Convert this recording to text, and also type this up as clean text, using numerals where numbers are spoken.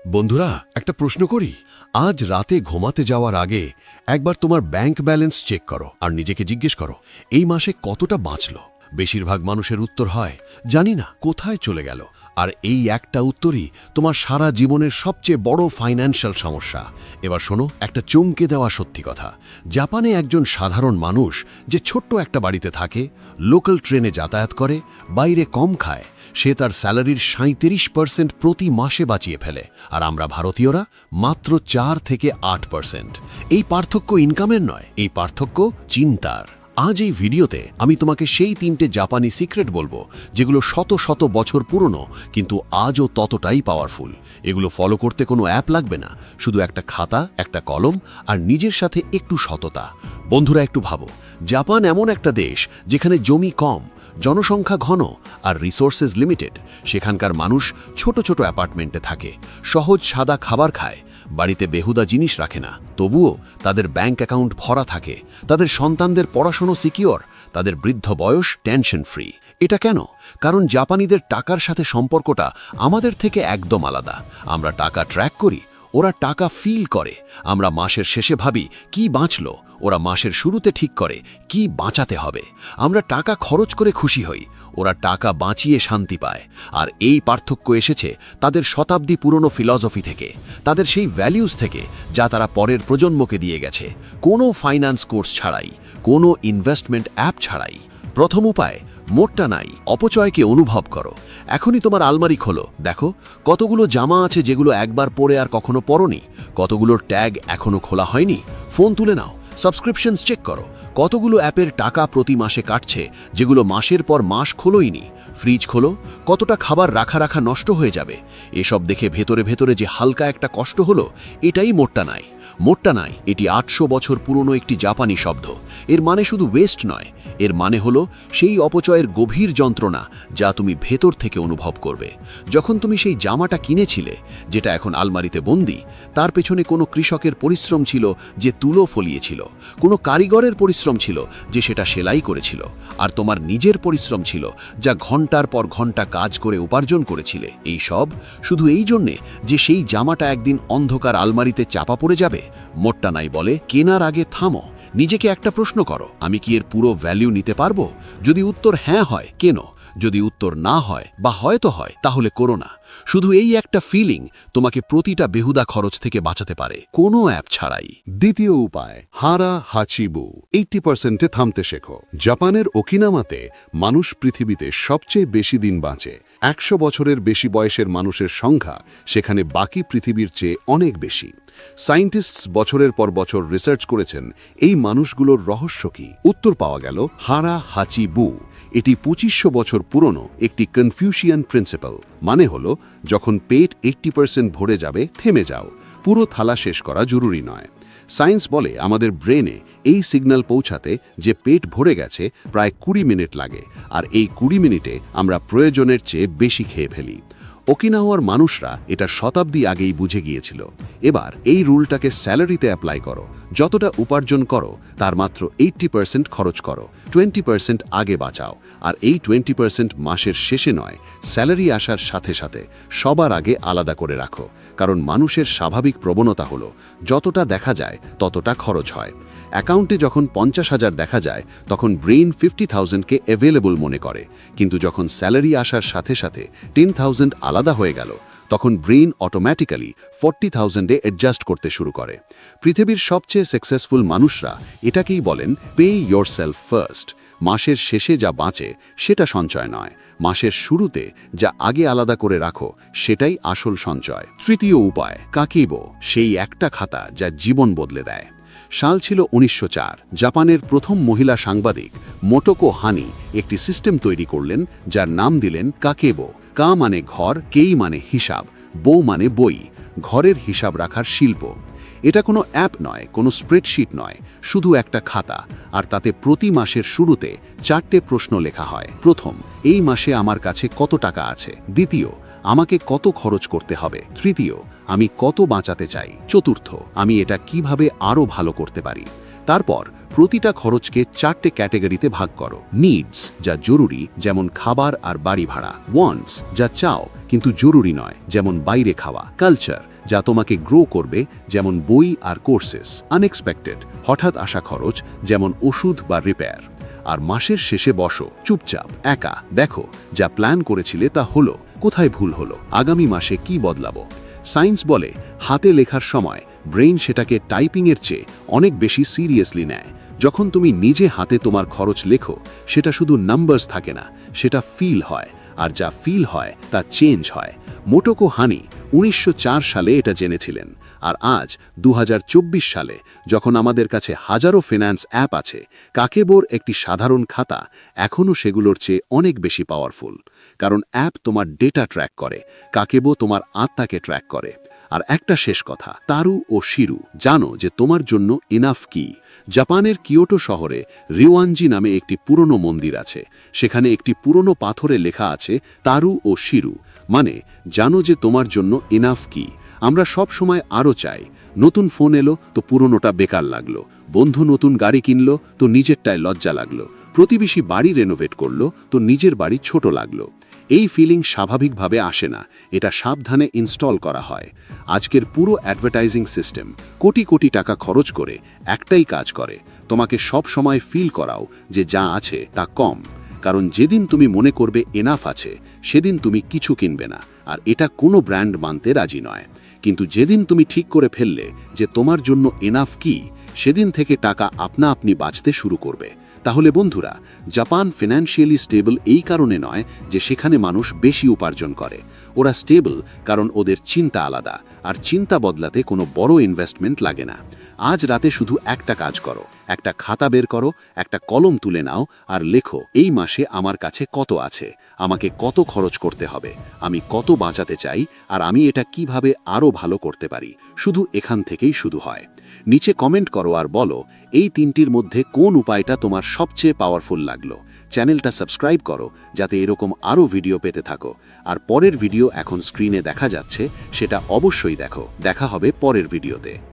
বন্ধুরা, একটা প্রশ্ন করি। আজ রাতে ঘুমাতে যাওয়ার আগে একবার তোমার ব্যাংক ব্যালেন্স চেক করো আর নিজেকে জিজ্ঞেস করো, এই মাসে কতটা বাঁচলো। বেশিরভাগ মানুষের উত্তর হয়, জানি না, কোথায় চলে গেল। আর এই একটা উত্তরই তোমার সারা জীবনের সবচেয়ে বড় ফাইন্যান্সিয়াল সমস্যা। এবার শোনো একটা চমকে দেওয়া সত্যি কথা। জাপানে একজন সাধারণ মানুষ যে ছোট্ট একটা বাড়িতে থাকে, লোকাল ট্রেনে যাতায়াত করে, বাইরে কম খায়, সে তার স্যালারির 37% প্রতি মাসে বাঁচিয়ে ফেলে। আর আমরা ভারতীয়রা মাত্র 4 থেকে 8%। এই পার্থক্য ইনকামের নয়, এই পার্থক্য চিন্তার। আজ এই ভিডিওতে আমি তোমাকে সেই 3টে জাপানি সিক্রেট বলবো, যেগুলো শত শত বছর পুরনো কিন্তু আজও ততটাই পাওয়ারফুল। এগুলো ফলো করতে কোনো অ্যাপ লাগবে না, শুধু একটা খাতা, একটা কলম আর নিজের সাথে একটু সততা। বন্ধুরা, একটু ভাবো, জাপান এমন একটা দেশ যেখানে জমি কম, জনসংখ্যা ঘন আর রিসোর্সেস লিমিটেড। সেখানকার মানুষ ছোট ছোট অ্যাপার্টমেন্টে থাকে, সহজ সাদা খাবার খায়, বাড়িতে বেহুদা জিনিস রাখে না। তবুও তাদের ব্যাংক অ্যাকাউন্ট ভরা থাকে, তাদের সন্তানদের পড়াশোনা সিকিওর, তাদের বৃদ্ধ বয়স টেনশন ফ্রি। এটা কেন? কারণ জাপানিদের টাকার সাথে সম্পর্কটা আমাদের থেকে একদম আলাদা। আমরা টাকা ট্র্যাক করি, ওরা টাকা ফিল করে। আমরা মাসের শেষে ভাবি কি বাঁচলো, ওরা মাসের শুরুতে ঠিক করে কি বাঁচাতে হবে। আমরা টাকা খরচ করে খুশি হই, ওরা টাকা বাঁচিয়ে শান্তি পায়। আর এই পার্থক্য এসেছে তাদের শতাব্দী পুরনো ফিলসফি থেকে, তাদের সেই ভ্যালিউজ থেকে যা তারা পরের প্রজন্মকে দিয়ে গেছে, কোনো ফাইন্যান্স কোর্স ছাড়াই, কোনো ইনভেস্টমেন্ট অ্যাপ ছাড়াই। প্রথম উপায়, মোটটা নাই, অপচয়কে অনুভব করো। এখনই তোমার আলমারি খোলো, দেখো কতগুলো জামা আছে যেগুলো একবার পরে আর কখনো পরনি, কতগুলোর ট্যাগ এখনো খোলা হয়নি। ফোন তুলে নাও, সাবস্ক্রিপশনস চেক করো, কতগুলো অ্যাপের টাকা প্রতি মাসে কাটছে যেগুলো মাসের পর মাস খোলোইনি। ফ্রিজ খোলো, কতটা খাবার রাখা নষ্ট হয়ে যাবে। এসব দেখে ভেতরে ভেতরে যে হালকা একটা কষ্ট হলো, এটাই মোটটা নাই। মোটটা নাই এটি 800 বছর পুরনো একটি জাপানি শব্দ। এর মানে শুধু ওয়েস্ট নয়, এর মানে হলো সেই অপচয়ের গভীর যন্ত্রণা যা তুমি ভেতর থেকে অনুভব করবে। যখন তুমি সেই জামাটা কিনেছিলে, যেটা এখন আলমারিতে বন্দি, তার পেছনে কোনো কৃষকের পরিশ্রম ছিল যে তুলো ফলিয়েছিল, কোনো কারিগরের পরিশ্রম ছিল যে সেটা সেলাই করেছিল, আর তোমার নিজের পরিশ্রম ছিল যা ঘন্টার পর ঘন্টা কাজ করে উপার্জন করেছিলে। এই সব শুধু এই জন্যে যে সেই জামাটা একদিন অন্ধকার আলমারিতে চাপা পড়ে যাবে। মোটটা নাই বলে, কেনার আগে থামো, নিজেকে একটা প্রশ্ন করো, আমি কি এর পুরো ভ্যালু নিতে পারবো? যদি উত্তর হ্যাঁ হয়, কেন? যদি উত্তর না হয় বা হয়তো হয়, তাহলে করো না। শুধু এই একটা ফিলিং তোমাকে প্রতিটা বেহুদা খরচ থেকে বাঁচাতে পারে, কোনো অ্যাপ ছাড়াই। দ্বিতীয় উপায়, হারা হাচিবু, 80%-এ থামতে শেখো। জাপানের ওকিনাওয়াতে মানুষ পৃথিবীতে সবচেয়ে বেশি দিন বাঁচে। 100 বছরের বেশি বয়সের মানুষের সংখ্যা সেখানে বাকি পৃথিবীর চেয়ে অনেক বেশি। সায়েন্টিস্টস বছরের পর বছর রিসার্চ করেছেন এই মানুষগুলোর রহস্য কি। উত্তর পাওয়া গেল হারা হাচিবু। এটি 2500 বছর পুরনো একটি কনফিউশিয়ান প্রিন্সিপাল। মানে হলো, যখন পেট 80% ভরে যাবে, থেমে যাও, পুরো থালা শেষ করা জরুরি নয়। সায়েন্স বলে আমাদের ব্রেনে এই সিগন্যাল পৌঁছাতে যে পেট ভরে গেছে প্রায় 20 মিনিট লাগে, আর এই 20 মিনিটে আমরা প্রয়োজনের চেয়ে বেশি খেয়ে ফেলি। ওকিনাওয়ার মানুষরা এটা শতাব্দী আগেই বুঝে গিয়েছিল। এবার এই রুলটাকে স্যালারিতে অ্যাপ্লাই করো। যতটা উপার্জন করো তার মাত্র 80% খরচ করো, 20% আগে বাঁচাও। আর এই 20% মাসের শেষে নয়, স্যালারি আসার সাথে সাথে সবার আগে আলাদা করে রাখো। কারণ মানুষের স্বাভাবিক প্রবণতা হলো যতটা দেখা যায় ততটা খরচ হয়। অ্যাকাউন্টে যখন 50,000 দেখা যায় তখন ব্রেইন 50,000-কে অ্যাভেলেবল মনে করে, কিন্তু যখন স্যালারি আসার সাথে সাথে 10,000 আলাদা হয়ে গেল, তখন ব্রেইন অটোম্যাটিক্যালি 40,000-এ অ্যাডজাস্ট করতে শুরু করে। পৃথিবীর সবচেয়ে সাকসেসফুল মানুষরা এটাকেই বলেন পে ইয়োরসেলফ ফার্স্ট। মাসের শেষে যা বাঁচে সেটা সঞ্চয় নয়, মাসের শুরুতে যা আগে আলাদা করে রাখো সেটাই আসল সঞ্চয়। তৃতীয় উপায়, কাকিবো, সেই একটা খাতা যা জীবন বদলে দেয়। সাল ছিল 1904। জাপানের প্রথম মহিলা সাংবাদিক মোটোকো হানি একটি সিস্টেম তৈরি করলেন যার নাম দিলেন কাকেবো। কা মানে ঘর, কেই মানে হিসাব, বউ মানে বই, ঘরের হিসাব রাখার শিল্প। এটা কোনো অ্যাপ নয়, কোনো স্প্রেডশিট নয়, শুধু একটা খাতা। আর তাতে প্রতি মাসের শুরুতে 4টে প্রশ্ন লেখা হয়। প্রথম, এই মাসে আমার কাছে কত টাকা আছে। দ্বিতীয়, আমাকে কত খরচ করতে হবে। তৃতীয়, আমি কত বাঁচাতে চাই। চতুর্থ, আমি এটা কিভাবে আরও ভালো করতে পারি। তারপর প্রতিটা খরচকে 4টে ক্যাটাগরিতে ভাগ করো। নিডস, যা জরুরি, যেমন খাবার আর বাড়ি ভাড়া। ওয়ান্টস, যা চাও কিন্তু জরুরি নয়, যেমন বাইরে খাওয়া। কালচার, যা তোমাকে গ্রো করবে, যেমন বই আর কোর্সেস। আনএক্সপেক্টেড, হঠাৎ আসা খরচ, যেমন ওষুধ বা রিপেয়ার। আর মাসের শেষে বসো চুপচাপ একা, দেখো যা প্ল্যান করেছিলে তা হলো, কোথায় ভুল হলো, আগামী মাসে কি বদলাবো। সায়েন্স বলে হাতে লেখার সময় ব্রেইন সেটাকে টাইপিংয়ের চেয়ে অনেক বেশি সিরিয়াসলি নেয়। যখন তুমি নিজে হাতে তোমার খরচ লেখো, সেটা শুধু নাম্বারস থাকে না, সেটা ফিল হয়, আর যা ফিল হয় তা চেঞ্জ হয়। মোটোকো হানি 1904 সালে এটা জেনেছিলেন, আর আজ 2024 সালে যখন আমাদের কাছে হাজারো ফিন্যান্স অ্যাপ আছে, কাকেবোর একটি সাধারণ খাতা এখনও সেগুলোর চেয়ে অনেক বেশি পাওয়ারফুল। কারণ অ্যাপ তোমার ডেটা ট্র্যাক করে, কাকেবো তোমার আত্মাকে ট্র্যাক করে। আর একটা শেষ কথা, তারু ও শিরু, জানো যে তোমার জন্য ইনাফ কি? জাপানের কিয়োটো শহরে রিওয়ানজি নামে একটি পুরনো মন্দির আছে। সেখানে একটি পুরনো পাথরে লেখা আছে তারু ও শিরু, মানে জানো যে তোমার জন্য ইনাফ কি। আমরা সব সময় আরও চাই। নতুন ফোন এলো তো পুরনোটা বেকার লাগলো, বন্ধু নতুন গাড়ি কিনলো তো নিজেরটায় লজ্জা লাগলো, প্রতিবেশী বাড়ি রেনোভেট করলো তো নিজের বাড়ি ছোট লাগলো। এই ফিলিং স্বাভাবিকভাবে আসে না, এটা সাবধানে ইনস্টল করা হয়। আজকের পুরো অ্যাডভার্টাইজিং সিস্টেম কোটি কোটি টাকা খরচ করে একটাই কাজ করে, তোমাকে সব সময় ফিল করাও যে যা আছে তা কম। কারণ যেদিন তুমি মনে করবে এনাফ আছে, সেদিন তুমি কিছু কিনবে না, আর এটা কোনো ব্র্যান্ড মানতে রাজি নয়। কিন্তু যেদিন তুমি ঠিক করে ফেললে যে তোমার জন্য এনাফ কি, সেদিন থেকে টাকা আপনা আপনি বাঁচতে শুরু করবে। তাহলে বন্ধুরা, জাপান ফিনান্সিয়ালি স্টেবল এই কারণে নয় যে সেখানে মানুষ বেশি উপার্জন করে। ওরা স্টেবল কারণ ওদের চিন্তা আলাদা, আর চিন্তা বদলাতে কোনো বড় ইনভেস্টমেন্ট লাগে না। আজ রাতে শুধু একটা কাজ করো, একটা খাতা বের করো, একটা কলম তুলে নাও, আর লেখো এই মাসে আমার কাছে কত আছে, আমাকে কত খরচ করতে হবে, আমি কত বাঁচাতে চাই, আর আমি এটা কিভাবে আরও ভালো করতে পারি। শুধু এখান থেকেই শুরু হয়। নিচে কমেন্ট করো আর বলো এই তিনটির মধ্যে কোন উপায়টা তোমার সবচেয়ে পাওয়ারফুল লাগলো। চ্যানেলটা সাবস্ক্রাইব করো যাতে এরকম আরও ভিডিও পেতে থাকো। আর পরের ভিডিও এখন স্ক্রিনে দেখা যাচ্ছে, সেটা অবশ্যই দেখো। দেখা হবে পরের ভিডিওতে।